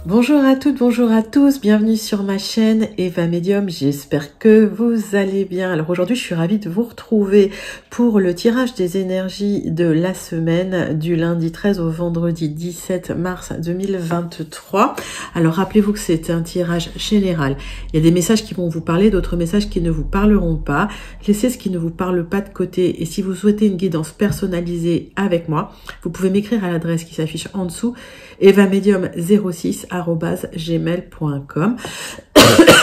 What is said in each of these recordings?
Bonjour à toutes, bonjour à tous, bienvenue sur ma chaîne Eva Medium, j'espère que vous allez bien. Alors aujourd'hui je suis ravie de vous retrouver pour le tirage des énergies de la semaine du lundi 13 au vendredi 17 mars 2023. Alors rappelez-vous que c'est un tirage général, il y a des messages qui vont vous parler, d'autres messages qui ne vous parleront pas. Laissez ce qui ne vous parle pas de côté et si vous souhaitez une guidance personnalisée avec moi, vous pouvez m'écrire à l'adresse qui s'affiche en dessous, evamedium06@gmail.com.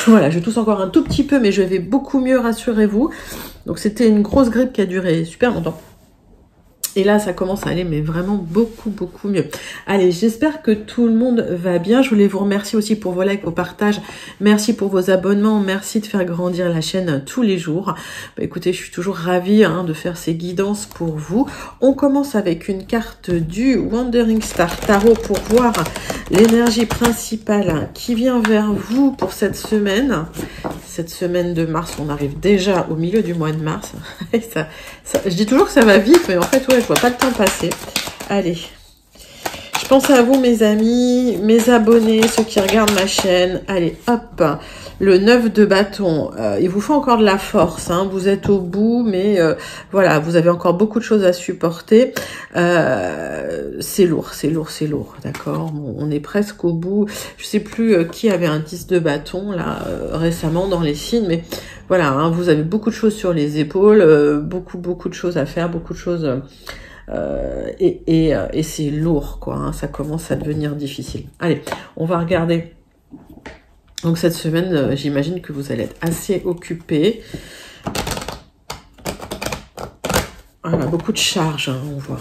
Voilà, je tousse encore un tout petit peu, mais je vais beaucoup mieux, rassurez-vous. Donc c'était une grosse grippe qui a duré super longtemps. Et là, ça commence à aller, mais vraiment beaucoup mieux. Allez, j'espère que tout le monde va bien. Je voulais vous remercier aussi pour vos likes, vos partages. Merci pour vos abonnements. Merci de faire grandir la chaîne tous les jours. Bah, écoutez, je suis toujours ravie de faire ces guidances pour vous. On commence avec une carte du Wandering Star Tarot pour voir l'énergie principale qui vient vers vous pour cette semaine. Cette semaine de mars, on arrive déjà au milieu du mois de mars. Je dis toujours que ça va vite, mais en fait, ouais, je vois pas le temps passer. Allez, je pense à vous, mes amis, mes abonnés, ceux qui regardent ma chaîne. Allez, hop, le 9 de bâton. Il vous faut encore de la force, vous êtes au bout, mais voilà, vous avez encore beaucoup de choses à supporter. C'est lourd, d'accord. Bon, on est presque au bout. Je sais plus qui avait un 10 de bâton là récemment dans les signes, mais voilà, vous avez beaucoup de choses sur les épaules, beaucoup de choses à faire, beaucoup de choses. Et c'est lourd, quoi. Ça commence à devenir difficile. Allez, on va regarder. Donc cette semaine, j'imagine que vous allez être assez occupés. Voilà, beaucoup de charges, on voit.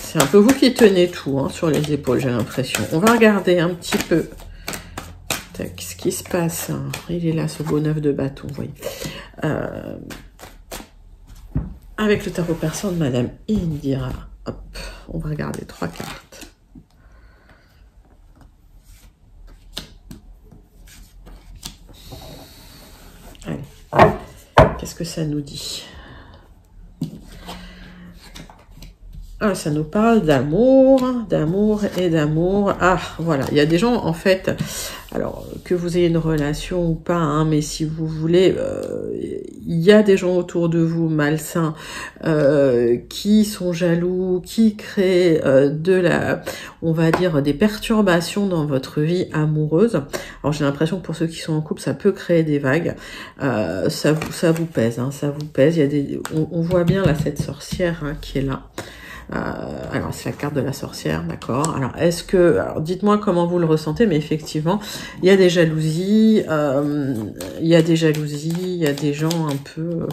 C'est un peu vous qui tenez tout sur les épaules, j'ai l'impression. On va regarder un petit peu ce qui se passe. Il est là, ce beau 9 de bâton, vous voyez. Avec le tarot persan de Madame Indira. Hop, on va regarder 3 cartes. Allez, qu'est-ce que ça nous dit? Ah, ça nous parle d'amour et d'amour. Ah, voilà, il y a des gens, en fait, alors, que vous ayez une relation ou pas, mais si vous voulez, il y a des gens autour de vous malsains qui sont jaloux, qui créent on va dire, des perturbations dans votre vie amoureuse. Alors, j'ai l'impression que pour ceux qui sont en couple, ça peut créer des vagues. Ça vous pèse, ça vous pèse. Il y a on voit bien, là, cette sorcière qui est là. Alors c'est la carte de la sorcière, d'accord. Alors alors dites-moi comment vous le ressentez, mais effectivement il y a des jalousies, il y a des gens un peu,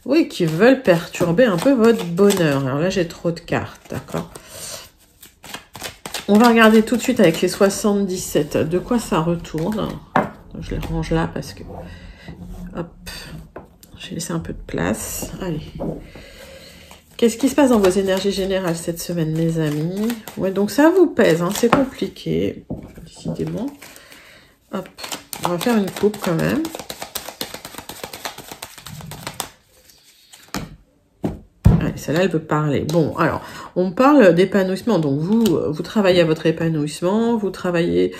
oui, qui veulent perturber un peu votre bonheur. Alors là j'ai trop de cartes, d'accord. On va regarder tout de suite avec les 77 de quoi ça retourne. Je les range là parce que, hop, j'ai laissé un peu de place. Allez. Qu'est-ce qui se passe dans vos énergies générales cette semaine, mes amis? Ouais, donc ça vous pèse, c'est compliqué, décidément. Hop, on va faire une coupe quand même. Allez, celle-là, elle peut parler. Bon, alors, on parle d'épanouissement. Donc, vous travaillez à votre épanouissement, vous travaillez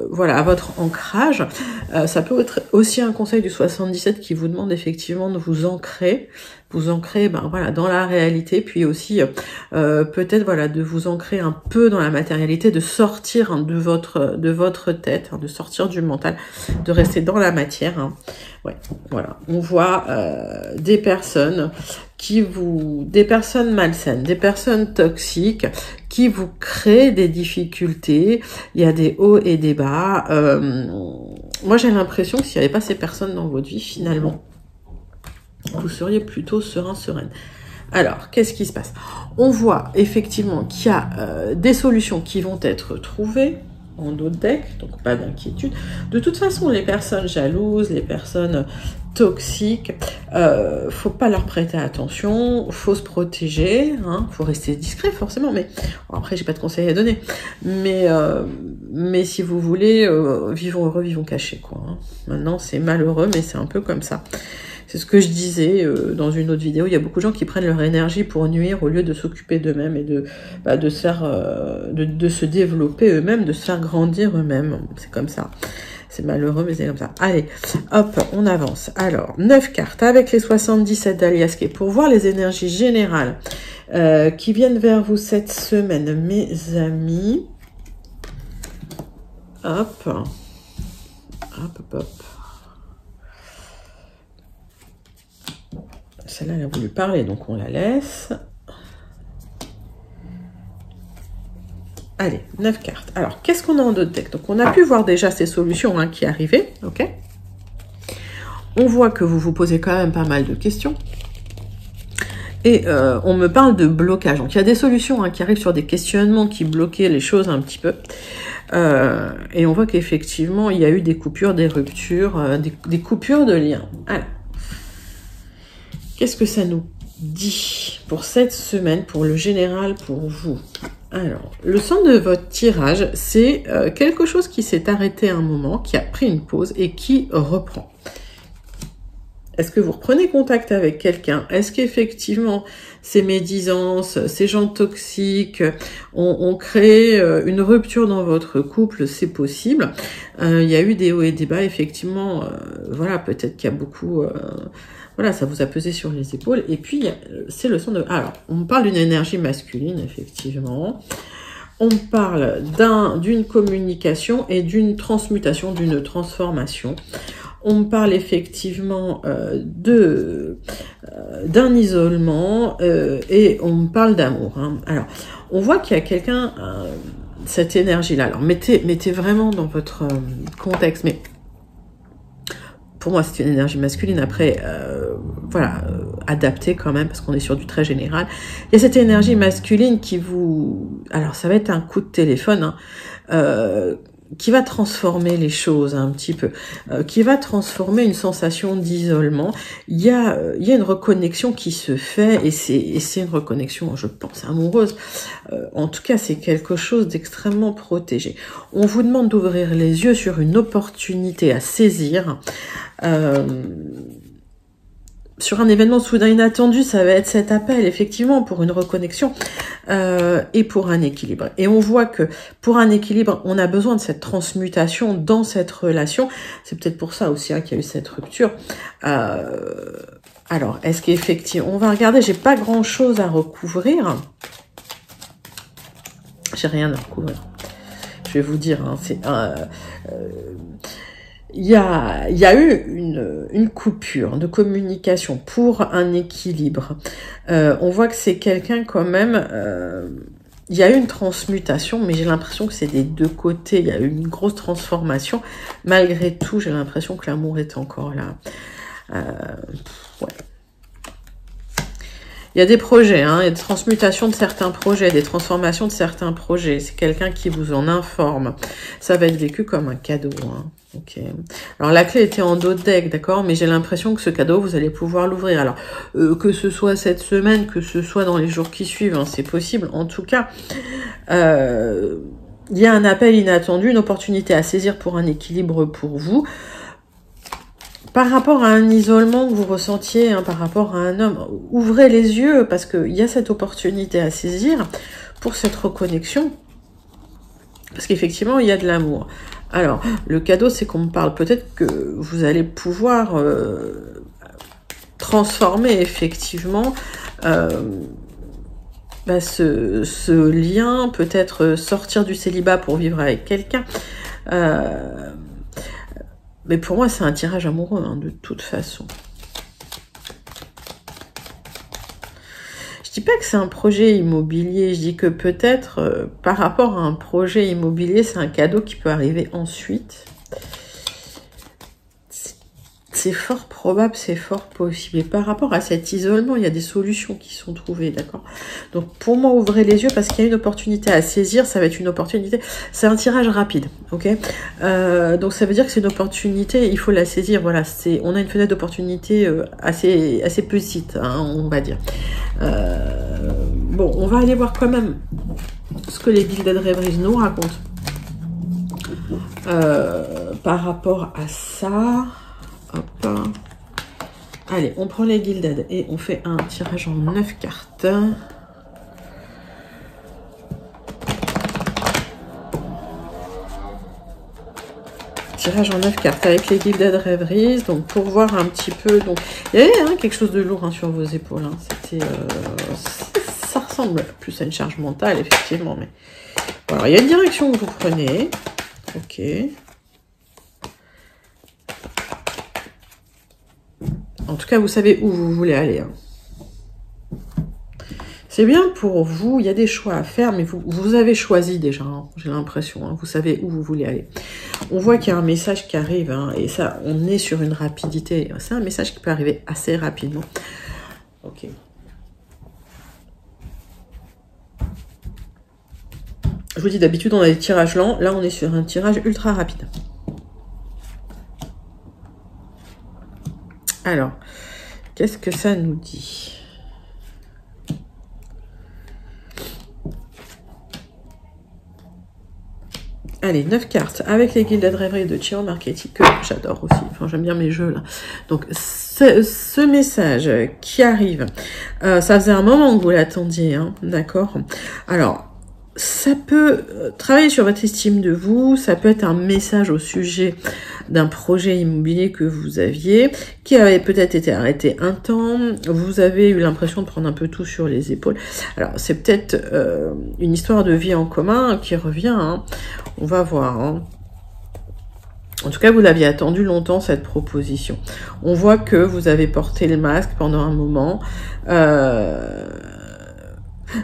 voilà, à votre ancrage. Ça peut être aussi un conseil du 77 qui vous demande effectivement de vous ancrer voilà, dans la réalité, puis aussi peut-être voilà, de vous ancrer un peu dans la matérialité, de sortir de votre tête, de sortir du mental, de rester dans la matière. Ouais, voilà, on voit des personnes des personnes malsaines, des personnes toxiques qui vous créent des difficultés. Il y a des hauts et des bas. Moi, j'ai l'impression que s'il n'y avait pas ces personnes dans votre vie, finalement, vous seriez plutôt sereine. Alors, qu'est-ce qui se passe? On voit effectivement qu'il y a des solutions qui vont être trouvées en d'autres decks, donc pas d'inquiétude. De toute façon, les personnes jalouses, les personnes toxiques, faut pas leur prêter attention, faut se protéger, faut rester discret forcément, mais bon, après j'ai pas de conseils à donner, mais si vous voulez, vivons heureux, vivons cachés, quoi. Maintenant c'est malheureux, mais c'est un peu comme ça. C'est ce que je disais dans une autre vidéo. Il y a beaucoup de gens qui prennent leur énergie pour nuire au lieu de s'occuper d'eux-mêmes et de se faire, de se développer eux-mêmes, de se faire grandir eux-mêmes. C'est comme ça. C'est malheureux, mais c'est comme ça. Allez, hop, on avance. Alors, 9 cartes avec les 77 d'Aliasqué pour voir les énergies générales qui viennent vers vous cette semaine, mes amis. Hop. Hop, hop, hop. Celle-là, elle a voulu parler, donc on la laisse. Allez, 9 cartes. Alors, qu'est-ce qu'on a en d'autres decks? Donc, on a pu voir déjà ces solutions hein, qui arrivaient, ok? On voit que vous vous posez quand même pas mal de questions. Et on me parle de blocage. Donc, il y a des solutions hein, qui arrivent sur des questionnements qui bloquaient les choses un petit peu. Et on voit qu'effectivement, il y a eu des coupures, des ruptures, des coupures de liens. Alors, qu'est-ce que ça nous dit pour cette semaine, pour le général, pour vous? Alors, le sens de votre tirage, c'est quelque chose qui s'est arrêté à un moment, qui a pris une pause et qui reprend. Est-ce que vous reprenez contact avec quelqu'un? Est-ce qu'effectivement, ces médisances, ces gens toxiques ont créé une rupture dans votre couple? C'est possible. Il y a eu des hauts et des bas, effectivement. Voilà, peut-être qu'il y a beaucoup... voilà, ça vous a pesé sur les épaules. Et puis, c'est le son de... Alors, on parle d'une énergie masculine, effectivement. On parle d'une communication et d'une transmutation, d'une transformation. On parle effectivement d'un isolement et on parle d'amour. Hein. Alors, on voit qu'il y a quelqu'un, cette énergie-là. Alors, mettez vraiment dans votre contexte, mais... Pour moi, c'est une énergie masculine. Après, voilà, adaptée quand même, parce qu'on est sur du très général. Il y a cette énergie masculine qui vous... Alors, ça va être un coup de téléphone, hein, qui va transformer les choses un petit peu, qui va transformer une sensation d'isolement. Il y a une reconnexion qui se fait, et c'est une reconnexion, je pense, amoureuse. En tout cas, c'est quelque chose d'extrêmement protégé. On vous demande d'ouvrir les yeux sur une opportunité à saisir. Sur un événement soudain inattendu, ça va être cet appel, effectivement, pour une reconnexion et pour un équilibre. Et on voit que pour un équilibre, on a besoin de cette transmutation dans cette relation. C'est peut-être pour ça aussi hein, qu'il y a eu cette rupture. Alors, est-ce qu'effectivement... On va regarder, j'ai pas grand-chose à recouvrir. J'ai rien à recouvrir. Je vais vous dire, hein, c'est... Il y a eu une coupure de communication pour un équilibre. On voit que c'est quelqu'un quand même... il y a eu une transmutation, mais j'ai l'impression que c'est des deux côtés. Il y a eu une grosse transformation. Malgré tout, j'ai l'impression que l'amour est encore là. Ouais. Il y a des projets, hein, il y a des transmutations de certains projets, des transformations de certains projets. C'est quelqu'un qui vous en informe. Ça va être vécu comme un cadeau. Hein. Ok. Alors la clé était en dos de deck, d'accord, mais j'ai l'impression que ce cadeau, vous allez pouvoir l'ouvrir. Alors, que ce soit cette semaine, que ce soit dans les jours qui suivent, hein, c'est possible. En tout cas, il y a un appel inattendu, une opportunité à saisir pour un équilibre pour vous. Par rapport à un isolement que vous ressentiez, hein, par rapport à un homme, ouvrez les yeux parce qu'il y a cette opportunité à saisir pour cette reconnexion. Parce qu'effectivement, il y a de l'amour. Alors, le cadeau, c'est qu'on me parle peut-être que vous allez pouvoir transformer effectivement ce lien, peut-être sortir du célibat pour vivre avec quelqu'un. Mais pour moi, c'est un tirage amoureux, hein, de toute façon. Je dis pas que c'est un projet immobilier, je dis que peut-être, par rapport à un projet immobilier, c'est un cadeau qui peut arriver ensuite. C'est fort probable, c'est fort possible. Et par rapport à cet isolement, il y a des solutions qui sont trouvées, d'accord? Donc, pour moi, ouvrez les yeux parce qu'il y a une opportunité à saisir. Ça va être une opportunité. C'est un tirage rapide, ok? Donc, ça veut dire que c'est une opportunité. Il faut la saisir. Voilà, on a une fenêtre d'opportunité assez petite, hein, on va dire. Bon, on va aller voir quand même ce que les Gilded Rêveries nous racontent par rapport à ça. Hop. Allez, on prend les Gilded et on fait un tirage en 9 cartes. Tirage en 9 cartes avec les Gilded Rêveries, donc pour voir un petit peu, donc il y avait quelque chose de lourd sur vos épaules, c'était, ça ressemble plus à une charge mentale effectivement, mais voilà, il y a une direction que vous prenez, ok. En tout cas, vous savez où vous voulez aller. C'est bien pour vous, il y a des choix à faire, mais vous avez choisi déjà, j'ai l'impression, vous savez où vous voulez aller. On voit qu'il y a un message qui arrive, et ça, on est sur une rapidité. C'est un message qui peut arriver assez rapidement. Ok. Je vous dis, d'habitude, on a des tirages lents. Là, on est sur un tirage ultra rapide. Alors, qu'est-ce que ça nous dit ? Allez, 9 cartes avec les Gilded Rêveries de Chiron Marchetti, que j'adore aussi. Enfin, j'aime bien mes jeux, là. Donc, ce message qui arrive, ça faisait un moment que vous l'attendiez, d'accord ? Alors, ça peut travailler sur votre estime de vous, ça peut être un message au sujet d'un projet immobilier que vous aviez, qui avait peut-être été arrêté un temps, vous avez eu l'impression de prendre un peu tout sur les épaules. Alors, c'est peut-être une histoire de vie en commun qui revient, on va voir. En tout cas, vous l'aviez attendu longtemps, cette proposition. On voit que vous avez porté le masque pendant un moment.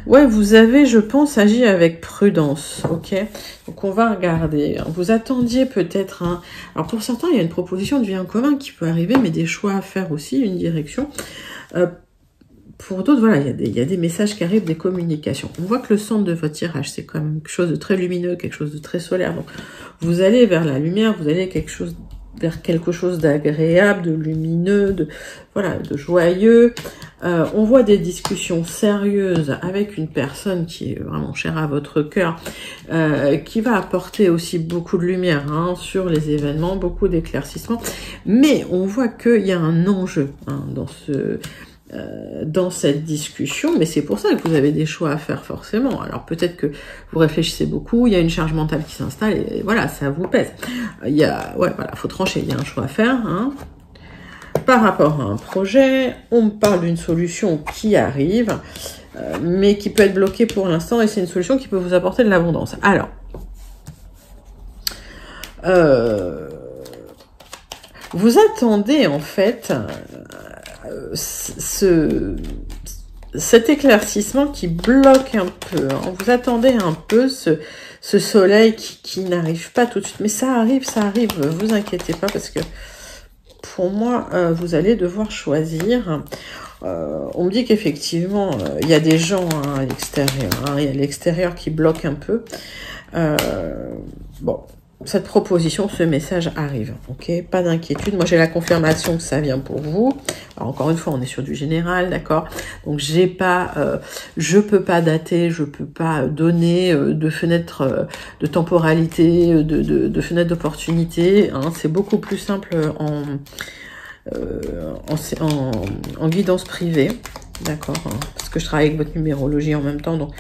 Ouais, vous avez, je pense, agi avec prudence, ok? Donc, on va regarder. Vous attendiez peut-être un... Alors, pour certains, il y a une proposition de vie en commun qui peut arriver, mais des choix à faire aussi, une direction. Pour d'autres, voilà, il y a des messages qui arrivent, des communications. On voit que le centre de votre tirage, c'est quand même quelque chose de très lumineux, quelque chose de très solaire. Donc, vous allez vers la lumière, vous allez vers quelque chose d'agréable, de lumineux, de joyeux. On voit des discussions sérieuses avec une personne qui est vraiment chère à votre cœur, qui va apporter aussi beaucoup de lumière sur les événements, beaucoup d'éclaircissements. Mais on voit qu'il y a un enjeu dans cette discussion, mais c'est pour ça que vous avez des choix à faire forcément. Alors peut-être que vous réfléchissez beaucoup, il y a une charge mentale qui s'installe et voilà, ça vous pèse. Faut trancher, il y a un choix à faire. Par rapport à un projet, on me parle d'une solution qui arrive, mais qui peut être bloquée pour l'instant, et c'est une solution qui peut vous apporter de l'abondance. Alors, vous attendez en fait cet éclaircissement qui bloque un peu. Vous attendez un peu ce soleil qui n'arrive pas tout de suite. Mais ça arrive, vous inquiétez pas, parce que pour moi, vous allez devoir choisir. On me dit qu'effectivement, il y a des gens à l'extérieur. Il y a l'extérieur qui bloque un peu. Bon, cette proposition, ce message arrive, ok? Pas d'inquiétude. Moi, j'ai la confirmation que ça vient pour vous. Alors, encore une fois, on est sur du général, d'accord? Donc, je peux pas dater, je peux pas donner de fenêtre de temporalité, de fenêtre d'opportunité. C'est beaucoup plus simple en guidance privée, d'accord? Parce que je travaille avec votre numérologie en même temps, donc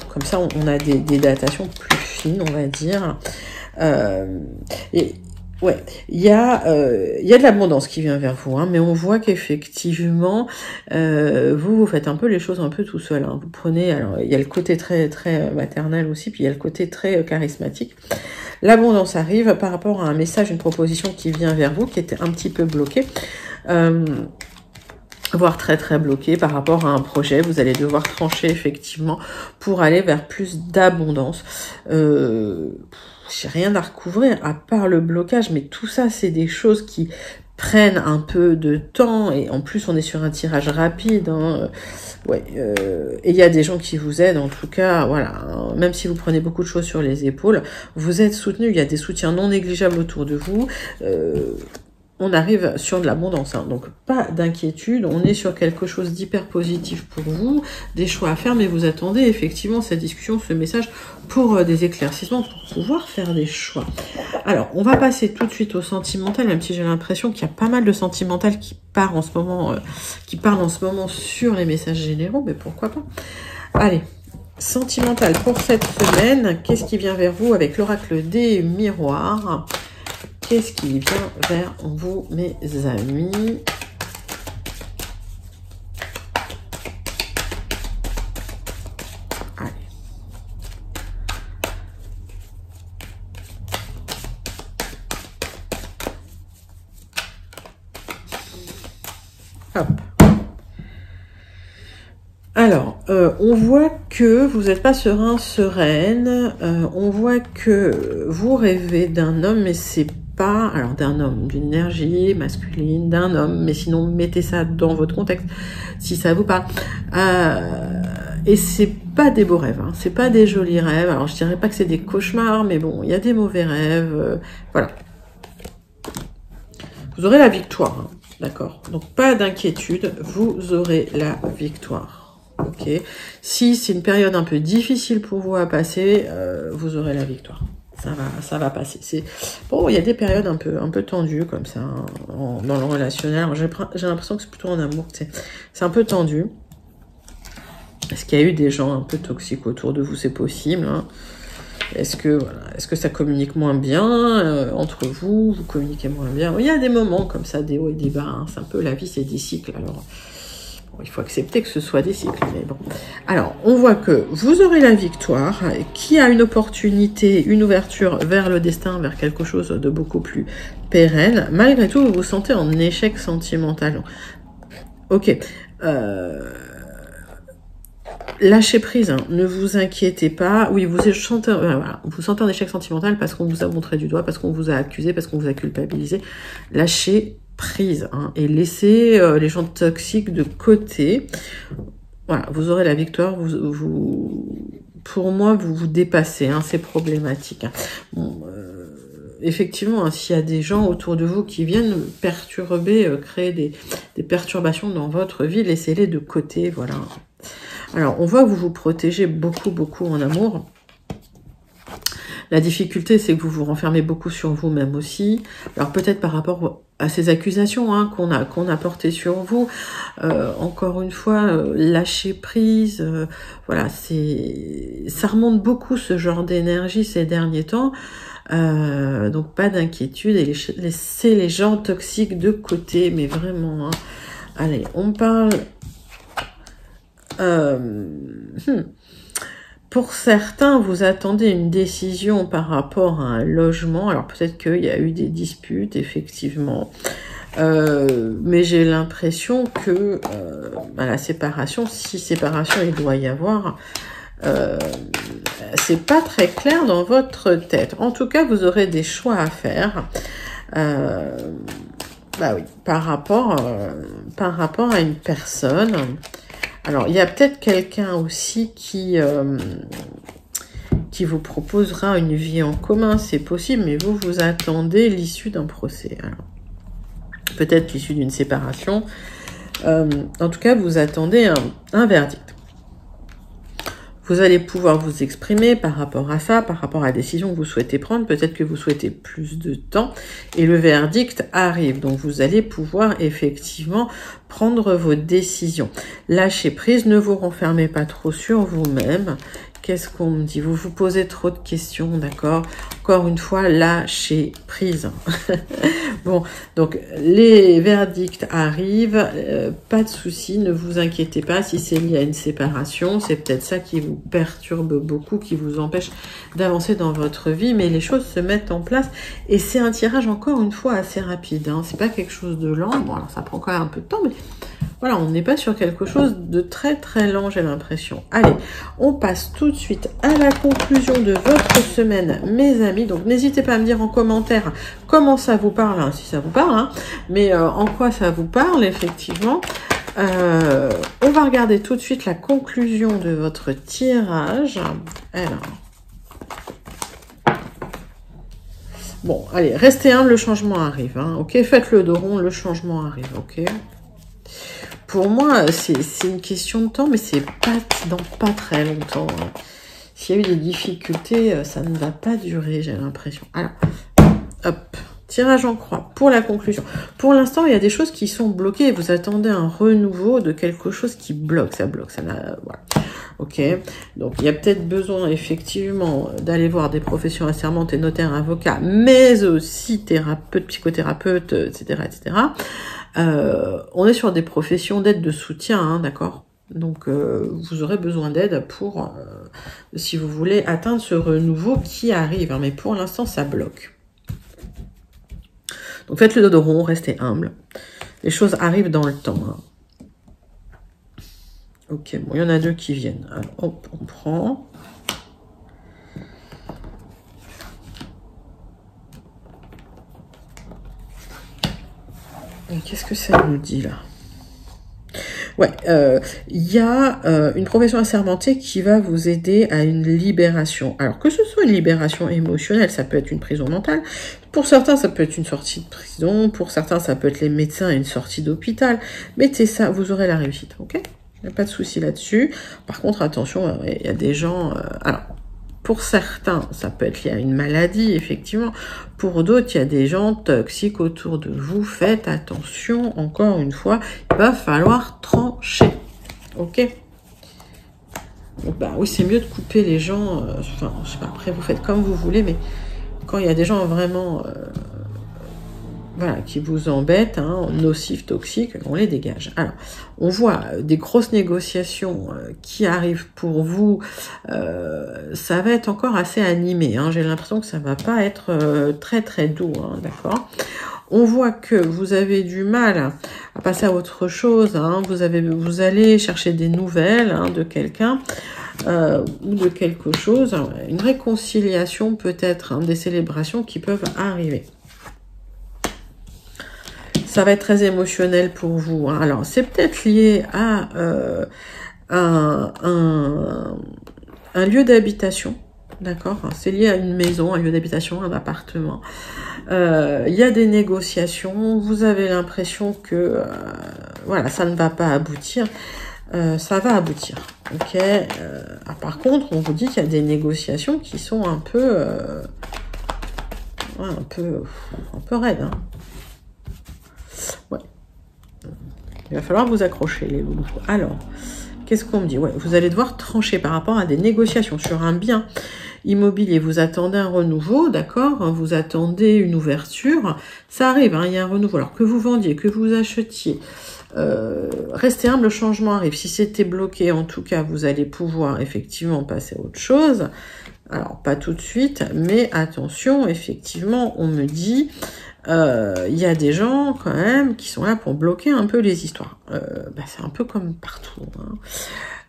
comme ça, on a des datations plus fines, on va dire. Ouais, il y a de l'abondance qui vient vers vous, mais on voit qu'effectivement, vous faites un peu les choses un peu tout seul. Vous prenez, alors il y a le côté très très maternel aussi, puis il y a le côté très charismatique. L'abondance arrive par rapport à un message, une proposition qui vient vers vous, qui était un petit peu bloquée. Voire très très bloqué par rapport à un projet. Vous allez devoir trancher effectivement pour aller vers plus d'abondance. J'ai rien à recouvrir à part le blocage, mais tout ça c'est des choses qui prennent un peu de temps, et en plus on est sur un tirage rapide. Et il y a des gens qui vous aident, en tout cas, voilà, même si vous prenez beaucoup de choses sur les épaules, vous êtes soutenu, il y a des soutiens non négligeables autour de vous. on arrive sur de l'abondance, hein. Donc pas d'inquiétude, on est sur quelque chose d'hyper positif pour vous, des choix à faire, mais vous attendez effectivement cette discussion, ce message pour des éclaircissements, pour pouvoir faire des choix. Alors, on va passer tout de suite au sentimental, même si j'ai l'impression qu'il y a pas mal de sentimental qui part en ce moment, qui parlent en ce moment sur les messages généraux, mais pourquoi pas. Allez, sentimental pour cette semaine, qu'est-ce qui vient vers vous avec l'oracle des miroirs? Qu'est-ce qui vient vers vous, mes amis? Allez. Hop. Alors, on voit que vous n'êtes pas serein, sereine. On voit que vous rêvez d'un homme, mais c'est pas, alors d'un homme, d'une énergie masculine, d'un homme, mais sinon mettez ça dans votre contexte, si ça vous parle. Et c'est pas des beaux rêves, hein, c'est pas des jolis rêves. Alors je dirais pas que c'est des cauchemars, mais bon, il y a des mauvais rêves, voilà. Vous aurez la victoire, hein, d'accord. Donc pas d'inquiétude, vous aurez la victoire. Ok. Si c'est une période un peu difficile pour vous à passer, vous aurez la victoire. Ça va passer. C'est bon, il y a des périodes un peu tendues comme ça, hein, dans le relationnel. J'ai l'impression que c'est plutôt en amour, c'est un peu tendu. Est-ce qu'il y a eu des gens un peu toxiques autour de vous? C'est possible, hein. Est-ce que ça communique moins bien entre vous? Vous communiquez moins bien? Il y a des moments comme ça, des hauts et des bas, hein. C'est un peu la vie, c'est des cycles. Alors bon, il faut accepter que ce soit des cycles, mais bon. Alors, on voit que vous aurez la victoire, qui a une opportunité, une ouverture vers le destin, vers quelque chose de beaucoup plus pérenne. Malgré tout, vous vous sentez en échec sentimental. Ok. Lâchez prise, hein. Ne vous inquiétez pas. Oui, vous sentez en échec sentimental parce qu'on vous a montré du doigt, parce qu'on vous a accusé, parce qu'on vous a culpabilisé. Lâchez prise, hein, et laissez les gens toxiques de côté. Voilà, vous aurez la victoire. Pour moi, vous vous dépassez, hein, c'est problématique, hein. Bon, effectivement, hein, s'il y a des gens autour de vous qui viennent perturber, créer des perturbations dans votre vie, laissez-les de côté, voilà. Alors, on voit que vous vous protégez beaucoup en amour. La difficulté, c'est que vous vous renfermez beaucoup sur vous-même aussi. Alors, peut-être par rapport à ces accusations, hein, qu'on a portées sur vous. Encore une fois, lâcher prise. Voilà, ça remonte beaucoup ce genre d'énergie ces derniers temps. Donc, pas d'inquiétude et laissez les gens toxiques de côté, mais vraiment, hein. Allez, on parle... Pour certains, vous attendez une décision par rapport à un logement. Alors peut-être qu'il y a eu des disputes, effectivement. Mais j'ai l'impression que la séparation, si séparation il doit y avoir, c'est pas très clair dans votre tête. En tout cas, vous aurez des choix à faire. Bah oui, par rapport à une personne. Alors, il y a peut-être quelqu'un aussi qui vous proposera une vie en commun, c'est possible, mais vous attendez l'issue d'un procès. Alors, peut-être l'issue d'une séparation. En tout cas, vous attendez un verdict. Vous allez pouvoir vous exprimer par rapport à ça, par rapport à la décision que vous souhaitez prendre. Peut-être que vous souhaitez plus de temps et le verdict arrive. Donc, vous allez pouvoir effectivement prendre vos décisions. Lâchez prise, ne vous renfermez pas trop sur vous-même. Qu'est-ce qu'on me dit? Vous vous posez trop de questions, d'accord? Encore une fois, lâchez prise. Bon, donc les verdicts arrivent, pas de souci, ne vous inquiétez pas. Si c'est lié à une séparation, c'est peut-être ça qui vous perturbe beaucoup, qui vous empêche d'avancer dans votre vie, mais les choses se mettent en place et c'est un tirage encore une fois assez rapide, hein. C'est pas quelque chose de lent. Bon, alors ça prend quand même un peu de temps, mais voilà, on n'est pas sur quelque chose de très lent, j'ai l'impression. Allez, on passe tout de suite à la conclusion de votre semaine, mes amis. Donc, n'hésitez pas à me dire en commentaire comment ça vous parle, hein, si ça vous parle, hein, mais en quoi ça vous parle, effectivement. On va regarder tout de suite la conclusion de votre tirage. Alors... Bon, allez, restez humble, le changement arrive. Hein, ok, faites le dos rond, le changement arrive. Ok. Pour moi, c'est une question de temps, mais c'est pas dans pas très longtemps. Hein. S'il y a eu des difficultés, ça ne va pas durer, j'ai l'impression. Alors, hop. Tirage en croix pour la conclusion. Pour l'instant, il y a des choses qui sont bloquées. Vous attendez un renouveau de quelque chose qui bloque. Ça bloque. Ça n'a, voilà. Ok. Donc, il y a peut-être besoin, effectivement, d'aller voir des professions assermentées, notaires, avocats, mais aussi thérapeutes, psychothérapeutes, etc., etc. On est sur des professions d'aide, de soutien, hein, d'accord ? Donc, vous aurez besoin d'aide pour, si vous voulez, atteindre ce renouveau qui arrive. Hein, mais pour l'instant, ça bloque. Donc faites le dos rond, restez humble. Les choses arrivent dans le temps. Hein. Ok, bon, il y en a deux qui viennent. Alors, hop, on prend. Qu'est-ce que ça nous dit là? Ouais, y a une profession assermentée qui va vous aider à une libération. Alors, que ce soit une libération émotionnelle, ça peut être une prison mentale. Pour certains, ça peut être une sortie de prison. Pour certains, ça peut être les médecins et une sortie d'hôpital. Mettez ça, vous aurez la réussite, ok? Il n'y a pas de souci là-dessus. Par contre, attention, il y a des gens... alors, pour certains, ça peut être lié à une maladie, effectivement. Pour d'autres, il y a des gens toxiques autour de vous. Faites attention, encore une fois, il va falloir trancher. Ok? Donc, bah oui, c'est mieux de couper les gens. Enfin, je sais pas, après, vous faites comme vous voulez, mais quand il y a des gens vraiment... voilà, qui vous embêtent, hein, nocifs, toxiques, on les dégage. Alors, on voit des grosses négociations qui arrivent pour vous. Ça va être encore assez animé. Hein, j'ai l'impression que ça va pas être très très doux, hein, d'accord. On voit que vous avez du mal à passer à autre chose. Hein, vous allez chercher des nouvelles hein, de quelqu'un. Ou de quelque chose. Une réconciliation peut-être, hein, des célébrations qui peuvent arriver. Ça va être très émotionnel pour vous. Hein. Alors, c'est peut-être lié à un lieu d'habitation, d'accord? C'est lié à une maison, un lieu d'habitation, un appartement. Il y a des négociations. Vous avez l'impression que voilà, ça ne va pas aboutir. Ça va aboutir, ok? Par contre, on vous dit qu'il y a des négociations qui sont un peu raides. Hein. Ouais. Il va falloir vous accrocher, les loulous. Alors, qu'est-ce qu'on me dit? Ouais, vous allez devoir trancher par rapport à des négociations sur un bien immobilier. Vous attendez un renouveau, d'accord? Vous attendez une ouverture. Ça arrive, hein, il y a un renouveau. Alors, que vous vendiez, que vous achetiez, restez humble, le changement arrive. Si c'était bloqué, en tout cas, vous allez pouvoir effectivement passer à autre chose. Alors, pas tout de suite, mais attention, effectivement, on me dit... y a des gens quand même qui sont là pour bloquer un peu les histoires. C'est un peu comme partout.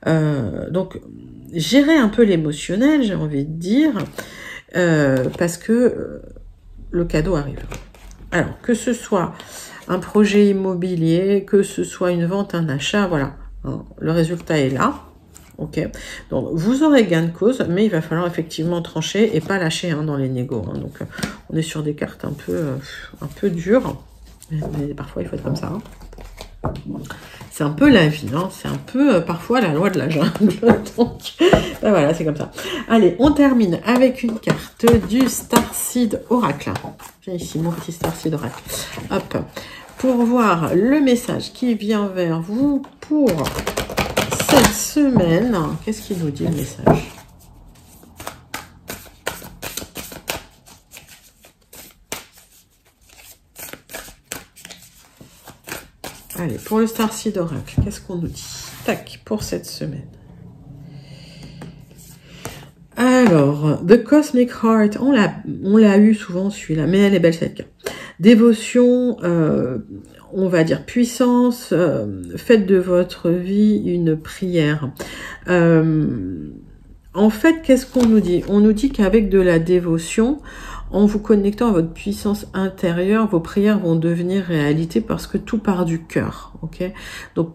Hein. Donc, gérer un peu l'émotionnel, j'ai envie de dire, parce que le cadeau arrive. Alors, que ce soit un projet immobilier, que ce soit une vente, un achat, voilà, hein, le résultat est là. Ok, donc vous aurez gain de cause, mais il va falloir effectivement trancher et pas lâcher hein, dans les négos. Hein. Donc on est sur des cartes un peu dures, mais parfois il faut être comme ça. Hein. C'est un peu la vie, hein. C'est un peu parfois la loi de la jungle. Donc ben voilà, c'est comme ça. Allez, on termine avec une carte du Starseed Oracle. Viens ici, mon petit Starseed Oracle. Hop, pour voir le message qui vient vers vous pour cette semaine. Qu'est-ce qu'il nous dit le message? Allez, pour le Starseed Oracle, qu'est-ce qu'on nous dit? Tac, pour cette semaine. Alors, The Cosmic Heart, on l'a eu souvent celui-là, mais elle est belle cette carte. Dévotion, on va dire puissance, faites de votre vie une prière. En fait, qu'est-ce qu'on nous dit? On nous dit qu'avec de la dévotion, en vous connectant à votre puissance intérieure, vos prières vont devenir réalité parce que tout part du cœur. Ok? Donc,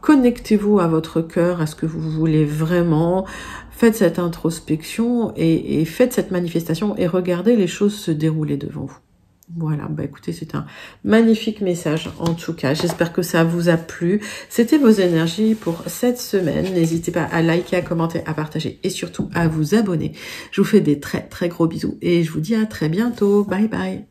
connectez-vous à votre cœur, à ce que vous voulez vraiment. faites cette introspection et faites cette manifestation et regardez les choses se dérouler devant vous. Voilà, bah écoutez, c'est un magnifique message en tout cas. J'espère que ça vous a plu. C'était vos énergies pour cette semaine. N'hésitez pas à liker, à commenter, à partager et surtout à vous abonner. Je vous fais des très très gros bisous et je vous dis à très bientôt. Bye bye.